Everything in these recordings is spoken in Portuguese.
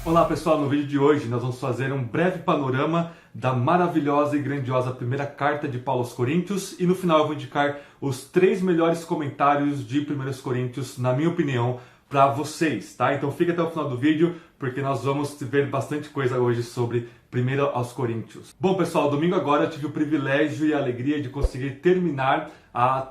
Olá pessoal, no vídeo de hoje nós vamos fazer um breve panorama da maravilhosa e grandiosa primeira carta de Paulo aos Coríntios e no final eu vou indicar os 3 melhores comentários de 1 Coríntios, na minha opinião, para vocês, tá? Então fica até o final do vídeo porque nós vamos ver bastante coisa hoje sobre 1 aos Coríntios. Bom pessoal, domingo agora eu tive o privilégio e a alegria de conseguir terminar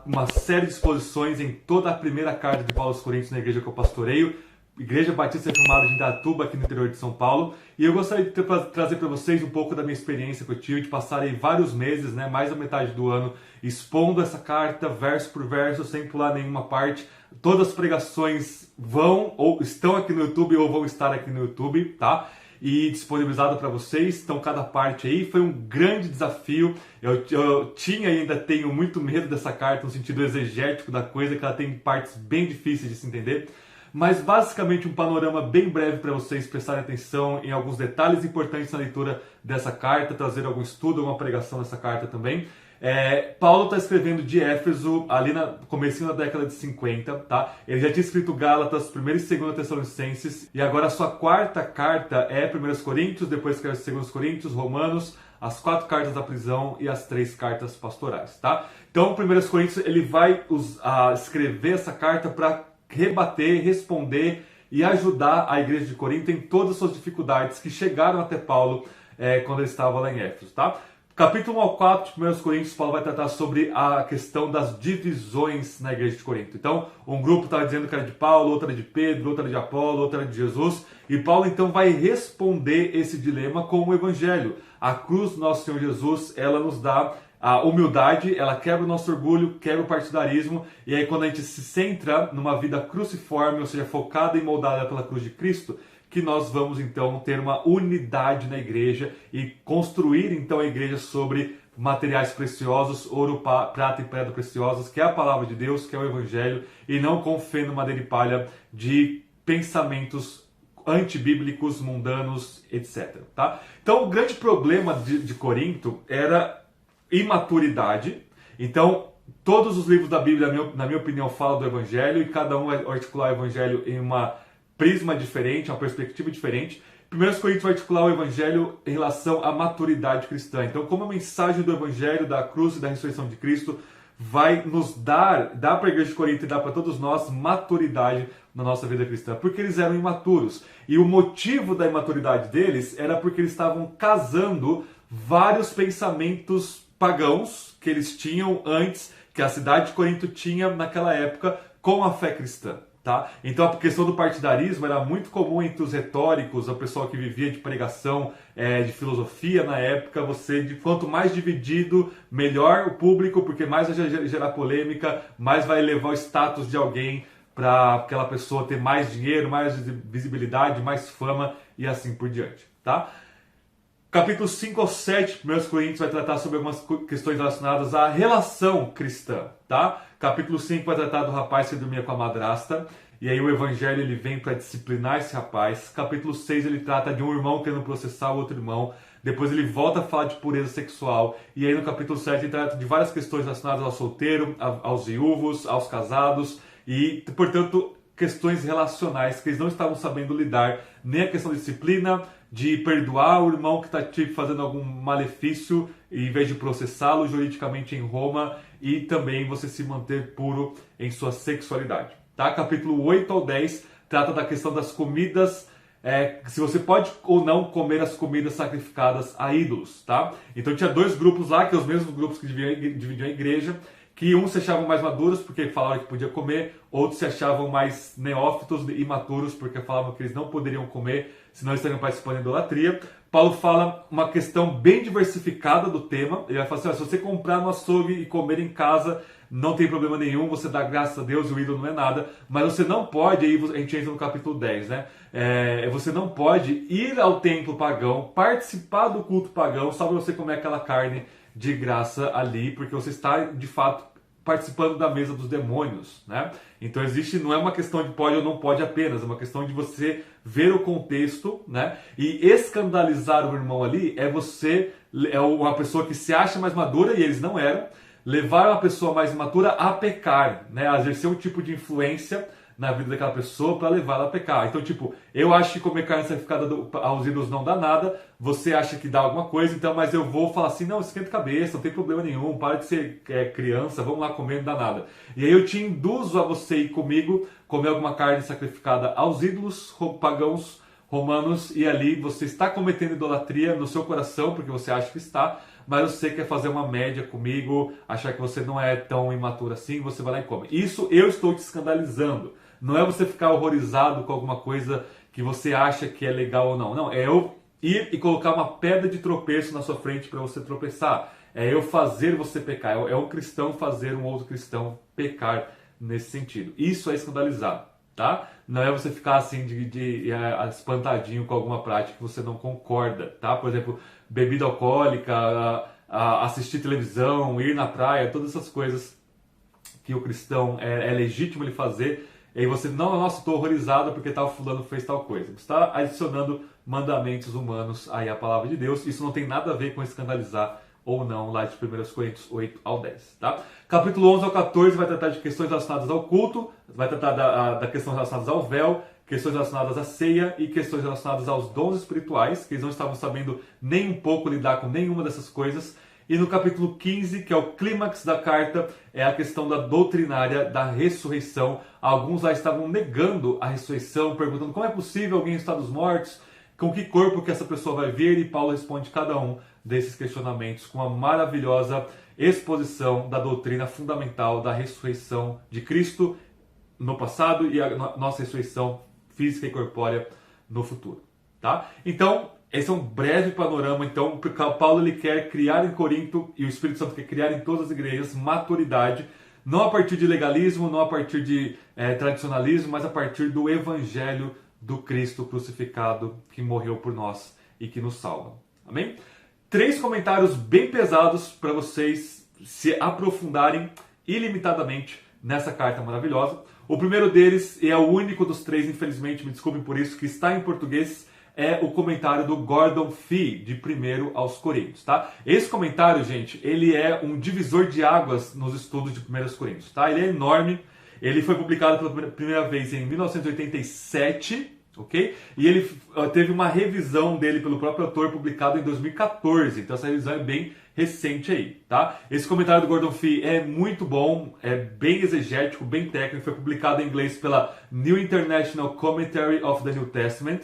uma série de exposições em toda a primeira carta de Paulo aos Coríntios na igreja que eu pastoreio, Igreja Batista Reformada de Indaiatuba, aqui no interior de São Paulo. E eu gostaria de trazer para vocês um pouco da minha experiência que eu tive, de passar aí vários meses, mais da metade do ano, expondo essa carta, verso por verso, sem pular nenhuma parte. Todas as pregações vão, ou estão aqui no YouTube, ou vão estar aqui no YouTube, tá? E disponibilizado para vocês, então cada parte aí foi um grande desafio. Eu tinha e ainda tenho muito medo dessa carta, no sentido exegético da coisa, que ela tem partes bem difíceis de se entender. Mas basicamente um panorama bem breve para vocês prestarem atenção em alguns detalhes importantes na leitura dessa carta, trazer algum estudo, alguma pregação nessa carta também. Paulo está escrevendo de Éfeso ali no comecinho da década de 50, tá? Ele já tinha escrito Gálatas, 1 e 2 Tessalonicenses, e agora a sua quarta carta é 1 Coríntios, depois escreve 2 Coríntios, Romanos, as 4 cartas da prisão e as 3 cartas pastorais, tá? Então, 1 Coríntios, ele vai escrever essa carta para rebater, responder e ajudar a igreja de Corinto em todas as suas dificuldades que chegaram até Paulo quando ele estava lá em Éfeso, tá? Capítulo 1 ao 4 de 1 Coríntios, Paulo vai tratar sobre a questão das divisões na igreja de Corinto. Então, um grupo estava dizendo que era de Paulo, outro era de Pedro, outro era de Apolo, outro era de Jesus. E Paulo, então, vai responder esse dilema com o Evangelho. A cruz do nosso Senhor Jesus, ela nos dá a humildade, ela quebra o nosso orgulho, quebra o partidarismo. E aí, quando a gente se centra numa vida cruciforme, ou seja, focada e moldada pela cruz de Cristo, que nós vamos então ter uma unidade na igreja e construir então a igreja sobre materiais preciosos, ouro, prata e pedra preciosas, que é a palavra de Deus, que é o Evangelho, e não com feno, madeira e palha de pensamentos antibíblicos, mundanos, etc. Tá? Então o grande problema de Corinto era imaturidade. Então todos os livros da Bíblia, na minha opinião, falam do Evangelho e cada um vai articular o Evangelho em uma prisma diferente, uma perspectiva diferente. 1 Coríntios vai articular o Evangelho em relação à maturidade cristã. Então, como a mensagem do Evangelho, da cruz e da ressurreição de Cristo vai nos dar para a igreja de Corinto e dar para todos nós maturidade na nossa vida cristã, porque eles eram imaturos. E o motivo da imaturidade deles era porque eles estavam casando vários pensamentos pagãos que eles tinham antes, que a cidade de Corinto tinha naquela época, com a fé cristã. Tá? Então a questão do partidarismo era muito comum entre os retóricos, o pessoal que vivia de pregação, de filosofia na época. Quanto mais dividido, melhor o público, porque mais vai gerar polêmica, mais vai elevar o status de alguém para aquela pessoa ter mais dinheiro, mais visibilidade, mais fama e assim por diante. Tá? Capítulo 5 ao 7, 1 Coríntios, vai tratar sobre algumas questões relacionadas à relação cristã, tá? Capítulo 5 vai tratar do rapaz que dormia com a madrasta, e aí o Evangelho ele vem para disciplinar esse rapaz. Capítulo 6 ele trata de um irmão querendo processar o outro irmão, depois ele volta a falar de pureza sexual, e aí no capítulo 7 ele trata de várias questões relacionadas ao solteiro, aos viúvos, aos casados, e portanto questões relacionais que eles não estavam sabendo lidar, nem a questão de disciplina, de perdoar o irmão que está te fazendo algum malefício, em vez de processá-lo juridicamente em Roma, e também você se manter puro em sua sexualidade. Tá? Capítulo 8 ao 10 trata da questão das comidas, se você pode ou não comer as comidas sacrificadas a ídolos. Tá? Então tinha 2 grupos lá, que são os mesmos grupos que dividiam a igreja, que uns se achavam mais maduros porque falavam que podia comer, outros se achavam mais neófitos e imaturos porque falavam que eles não poderiam comer, senão estariam participando da idolatria. Paulo fala uma questão bem diversificada do tema. Ele vai falar assim, se você comprar no açougue e comer em casa, não tem problema nenhum, você dá graças a Deus, o ídolo não é nada, mas você não pode, aí a gente entra no capítulo 10, né? Você não pode ir ao templo pagão, participar do culto pagão, só para você comer aquela carne de graça ali, porque você está, de fato, participando da mesa dos demônios, né? Então não é uma questão de pode ou não pode apenas, é uma questão de você ver o contexto, né? E escandalizar o irmão ali é uma pessoa que se acha mais madura, e eles não eram, levar uma pessoa mais imatura a pecar, né? A exercer um tipo de influência na vida daquela pessoa para levar ela a pecar. Então, tipo, eu acho que comer carne sacrificada aos ídolos não dá nada, você acha que dá alguma coisa, então, mas eu vou falar assim, não, esquenta a cabeça, não tem problema nenhum, para de ser criança, vamos lá comer, não dá nada. E aí eu te induzo a você ir comigo, comer alguma carne sacrificada aos ídolos pagãos romanos, e ali você está cometendo idolatria no seu coração, porque você acha que está, mas você quer fazer uma média comigo, achar que você não é tão imaturo assim, você vai lá e come. Isso eu estou te escandalizando. Não é você ficar horrorizado com alguma coisa que você acha que é legal ou não. Não, é eu ir e colocar uma pedra de tropeço na sua frente para você tropeçar. É eu fazer você pecar. É um cristão fazer um outro cristão pecar nesse sentido. Isso é escandalizar, tá? Não é você ficar assim de espantadinho com alguma prática que você não concorda, tá? Por exemplo, bebida alcoólica, assistir televisão, ir na praia, todas essas coisas que o cristão é legítimo ele fazer. E aí você, não, nossa, estou horrorizado porque tal fulano fez tal coisa. Você está adicionando mandamentos humanos aí à palavra de Deus. Isso não tem nada a ver com escandalizar ou não, lá de 1 Coríntios 8 ao 10. Tá? Capítulo 11 ao 14 vai tratar de questões relacionadas ao culto, vai tratar da questão relacionadas ao véu, questões relacionadas à ceia e questões relacionadas aos dons espirituais, que eles não estavam sabendo nem um pouco lidar com nenhuma dessas coisas. E no capítulo 15, que é o clímax da carta, é a questão da doutrinária da ressurreição. Alguns lá estavam negando a ressurreição, perguntando como é possível alguém estar dos mortos, com que corpo que essa pessoa vai vir, e Paulo responde cada um desses questionamentos com a maravilhosa exposição da doutrina fundamental da ressurreição de Cristo no passado e a nossa ressurreição física e corpórea no futuro. Tá? Então, esse é um breve panorama. Então, Paulo ele quer criar em Corinto, e o Espírito Santo quer criar em todas as igrejas, maturidade, não a partir de legalismo, não a partir de tradicionalismo, mas a partir do evangelho do Cristo crucificado que morreu por nós e que nos salva. Amém? 3 comentários bem pesados para vocês se aprofundarem ilimitadamente nessa carta maravilhosa. O primeiro deles, e é o único dos 3, infelizmente, me desculpem por isso, que está em português, é o comentário do Gordon Fee, de 1 aos Coríntios, tá? Esse comentário, gente, ele é um divisor de águas nos estudos de 1 Coríntios, tá? Ele é enorme, ele foi publicado pela primeira vez em 1987, ok? E ele teve uma revisão dele pelo próprio autor publicado em 2014, então essa revisão é bem recente aí, tá? Esse comentário do Gordon Fee é muito bom, é bem exegético, bem técnico, foi publicado em inglês pela New International Commentary of the New Testament,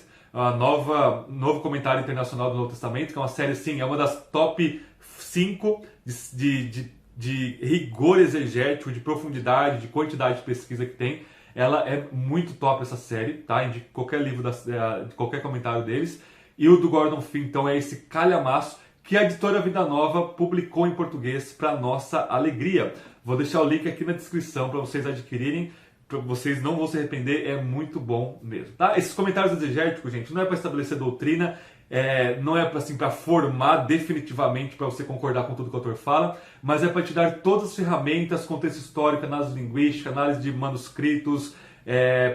novo comentário internacional do Novo Testamento, que é uma série, sim, é uma das top 5 de rigor exegético, de profundidade, de quantidade de pesquisa que tem. Ela é muito top, essa série, tá? Indico qualquer livro, de qualquer comentário deles. E o do Gordon Fee, então, é esse calhamaço que a editora Vida Nova publicou em português para nossa alegria. Vou deixar o link aqui na descrição para vocês adquirirem. Vocês não vão se arrepender, é muito bom mesmo, tá? Esses comentários exegéticos, gente, não é para estabelecer doutrina, não é assim, para formar definitivamente para você concordar com tudo que o autor fala, mas é para te dar todas as ferramentas, contexto histórico, análise linguística, análise de manuscritos,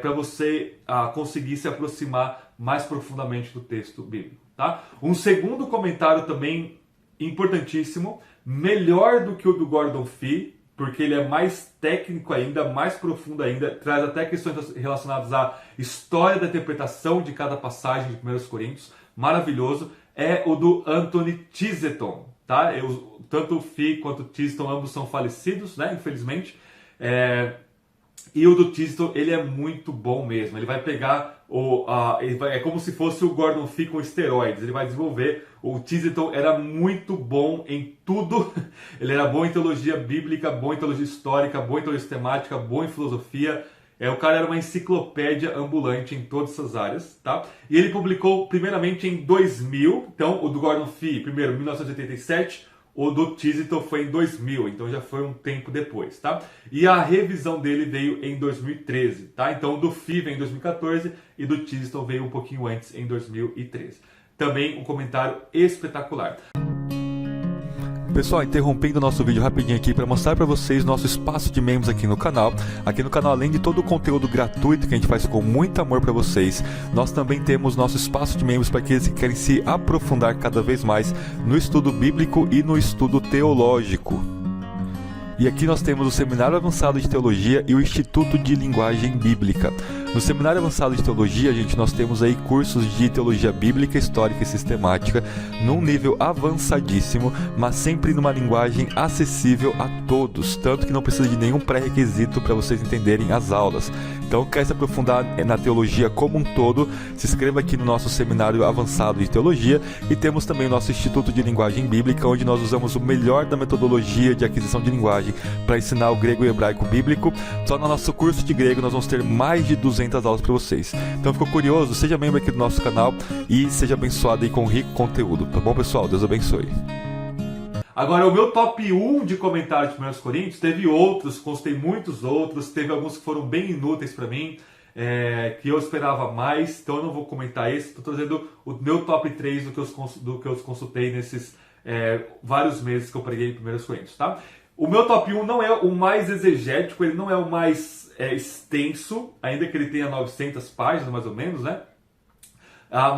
para você conseguir se aproximar mais profundamente do texto bíblico, tá? Um segundo comentário também importantíssimo, melhor do que o do Gordon Fee, porque ele é mais técnico ainda, mais profundo ainda, traz até questões relacionadas à história da interpretação de cada passagem de 1 Coríntios, maravilhoso, é o do Anthony Chesterton, tá? Tanto o Fee quanto o Chesterton, ambos são falecidos, né, infelizmente, e o do Chesterton, ele é muito bom mesmo, ele vai pegar, é como se fosse o Gordon Fee com esteroides, ele vai desenvolver. O Chesterton era muito bom em tudo, ele era bom em teologia bíblica, bom em teologia histórica, bom em teologia sistemática, bom em filosofia, o cara era uma enciclopédia ambulante em todas essas áreas, tá? E ele publicou primeiramente em 2000, então o do Gordon Fee, primeiro em 1987, o do Chesterton foi em 2000, então já foi um tempo depois, tá? E a revisão dele veio em 2013, tá? Então o do Fee veio em 2014 e do Chesterton veio um pouquinho antes, em 2013. Também um comentário espetacular. Pessoal, interrompendo o nosso vídeo rapidinho aqui para mostrar para vocês nosso espaço de membros aqui no canal. Aqui no canal, além de todo o conteúdo gratuito que a gente faz com muito amor para vocês, nós também temos nosso espaço de membros para aqueles que querem se aprofundar cada vez mais no estudo bíblico e no estudo teológico. E aqui nós temos o Seminário Avançado de Teologia e o Instituto de Linguagem Bíblica. No Seminário Avançado de Teologia, gente, nós temos aí cursos de teologia bíblica, histórica e sistemática num nível avançadíssimo, mas sempre numa linguagem acessível a todos, tanto que não precisa de nenhum pré-requisito para vocês entenderem as aulas. Então, quer se aprofundar na teologia como um todo, se inscreva aqui no nosso Seminário Avançado de Teologia, e temos também o nosso Instituto de Linguagem Bíblica, onde nós usamos o melhor da metodologia de aquisição de linguagem para ensinar o grego e o hebraico bíblico. Só no nosso curso de grego nós vamos ter mais de 200 aulas para vocês. Então, ficou curioso? Seja membro aqui do nosso canal e seja abençoado aí com rico conteúdo, tá bom, pessoal? Deus abençoe. Agora, o meu top 1 de comentários de 1 Coríntios, teve outros, consultei muitos outros, teve alguns que foram bem inúteis para mim, que eu esperava mais, então eu não vou comentar esse, estou trazendo o meu top 3 do que eu consultei nesses vários meses que eu preguei em 1 Coríntios, tá? O meu top 1 não é o mais exegético, ele não é o mais extenso, ainda que ele tenha 900 páginas mais ou menos, né?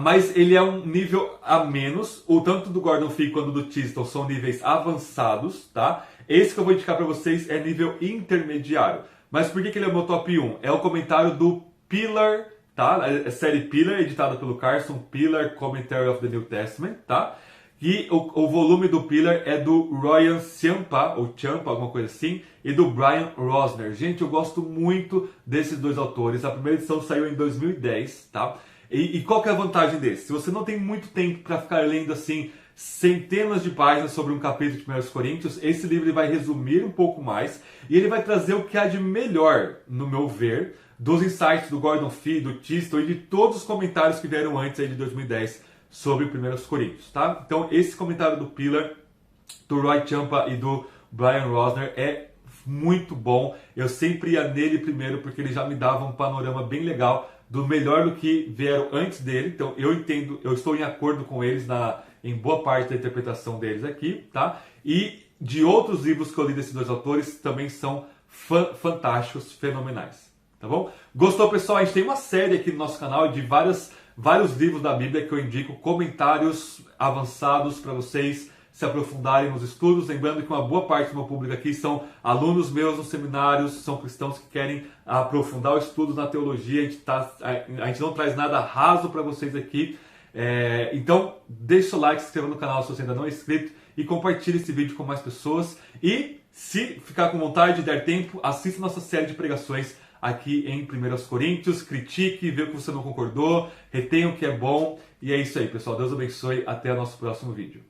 Mas ele é um nível a menos. O tanto do Gordon Fee quanto do Chesterton são níveis avançados, tá? Esse que eu vou indicar para vocês é nível intermediário. Mas por que ele é o meu top 1? É o comentário do Pillar, tá? A série Pillar, editada pelo Carson Pillar, Commentary of the New Testament, tá? E o volume do Pillar é do Ryan Ciampa, ou Ciampa, alguma coisa assim, e do Brian Rosner. Gente, eu gosto muito desses dois autores. A primeira edição saiu em 2010, tá? E qual que é a vantagem desse? Se você não tem muito tempo para ficar lendo assim centenas de páginas sobre um capítulo de 1 Coríntios, esse livro vai resumir um pouco mais e ele vai trazer o que há de melhor, no meu ver, dos insights do Gordon Fee, do Chesterton e de todos os comentários que vieram antes aí de 2010 sobre 1 Coríntios, tá? Então esse comentário do Pillar, do Roy Ciampa e do Brian Rosner é muito bom. Eu sempre ia nele primeiro porque ele já me dava um panorama bem legal do melhor do que vieram antes dele. Então eu entendo, eu estou em acordo com eles em boa parte da interpretação deles aqui, tá? E de outros livros que eu li desses dois autores também são fantásticos, fenomenais, tá bom? Gostou, pessoal? A gente tem uma série aqui no nosso canal de vários livros da Bíblia que eu indico comentários avançados para vocês se aprofundarem nos estudos. Lembrando que uma boa parte do meu público aqui são alunos meus nos seminários, são cristãos que querem aprofundar os estudos na teologia. A gente não traz nada raso para vocês aqui. Então, deixa o like, se inscreva no canal se você ainda não é inscrito e compartilhe esse vídeo com mais pessoas. E, se ficar com vontade e der tempo, assista nossa série de pregações aqui em 1 Coríntios. Critique, vê o que você não concordou, retenha o que é bom. E é isso aí, pessoal. Deus abençoe. Até o nosso próximo vídeo.